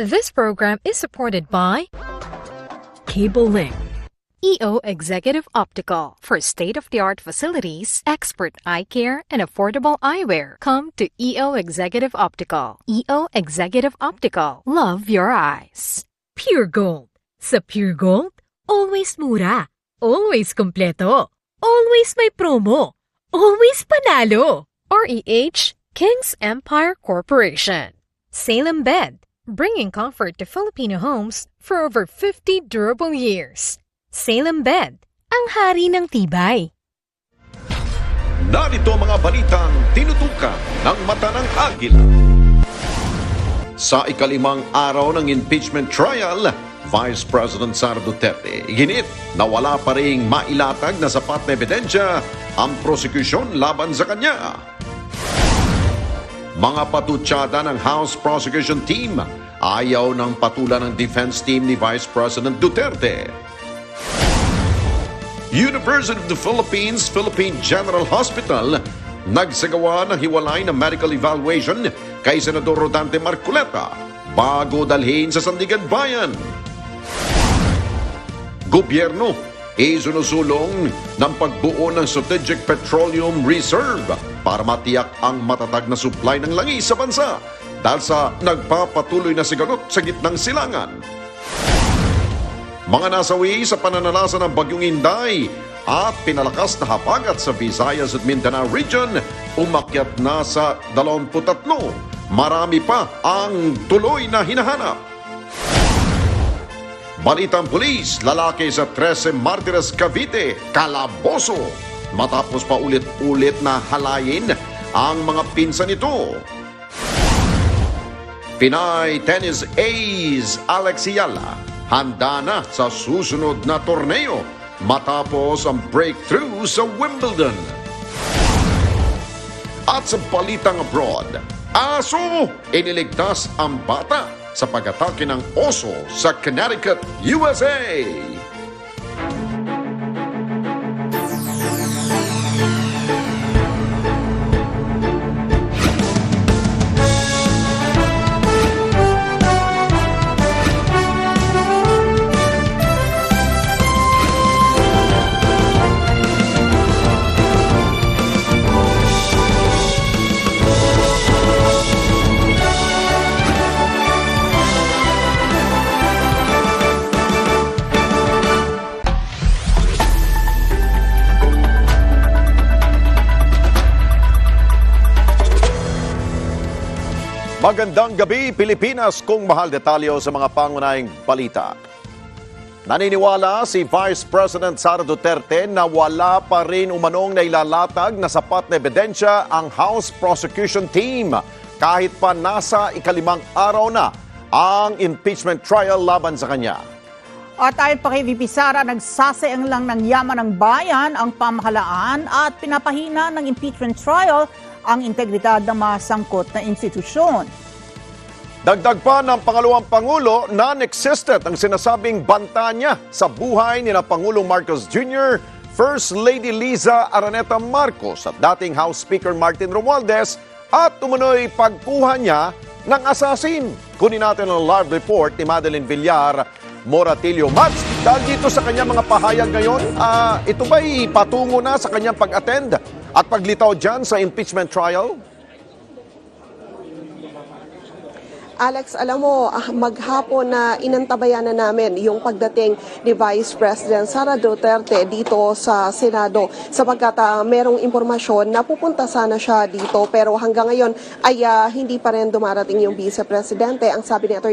This program is supported by Cable Link, EO Executive Optical. For state-of-the-art facilities, expert eye care, and affordable eyewear, come to EO Executive Optical. EO Executive Optical. Love your eyes. Pure Gold. Sa Pure Gold, always mura, always kompleto, always may promo, always panalo. REH King's Empire Corporation. Salem Bed, bringing comfort to Filipino homes for over 50 durable years. Salem Bed, ang hari ng tibay. Narito mga balitang tinutukan ng mata ng agila. Sa ikalimang araw ng impeachment trial, Vice President Sara Duterte ginit na wala pa ring mailatag na sapat na ebidensya ang prosekusyon laban sa kanya. Mga patutsada ng House Prosecution Team ayaw ng patulan ng defense team ni Vice President Duterte. University of the Philippines Philippine General Hospital nagsagawa ng hiwalay na medical evaluation kay Senador Rodante Marcoleta bago dalhin sa Sandigan Bayan. Gobyerno isinusulong ng pagbuo ng Strategic Petroleum Reserve para matiyak ang matatag na supply ng langis sa bansa dahil sa nagpapatuloy na sigalot sa gitnang silangan. Mga nasawi sa pananalasa ng Bagyong Inday at pinalakas na habagat sa Visayas at Mindanao region umakyat na sa 23. Marami pa ang tuloy na hinahanap. Balitang pulis, lalaki sa 13 Martires, Cavite, kalaboso matapos pa ulit-ulit na halayin ang mga pinsan nito. Pinay tennis ace Alex Ayala handa na sa susunod na torneo matapos ang breakthrough sa Wimbledon. At sa balitang abroad, aso iniligtas ang bata sa pag-atake ng oso sa Connecticut, USA. Magandang gabi, Pilipinas, kung mahal detalyo sa mga pangunahing balita. Naniniwala si Vice President Sara Duterte na wala pa rin umanong nailalatag na sapat na ebidensya ang House Prosecution Team kahit pa nasa ikalimang araw na ang impeachment trial laban sa kanya. At ayon pa kay VP Sara, nagsasayang lang ng yaman ng bayan ang pamahalaan at pinapahina ng impeachment trial ang integridad ng mga sangkot na institusyon. Dagdag pa ng pangalawang Pangulo, non-existent ang sinasabing banta niya sa buhay ni na Pangulong Marcos Jr., First Lady Liza Araneta Marcos at dating House Speaker Martin Romualdez at tumunoy pagkuha niya ng asasin. Kunin natin ang live report ni Madeline Villar Moratillo. Mads, dahil dito sa kanyang mga pahayag ngayon, ito ba'y patungo na sa kanyang pag-attend at paglitaw dyan sa impeachment trial? Alex, alam mo, maghapon na inantabayan na namin yung pagdating ni Vice President Sara Duterte dito sa Senado sapagkat merong impormasyon na pupunta sana siya dito pero hanggang ngayon ay hindi pa rin dumarating yung Vice Presidente. Ang sabi ni Atty.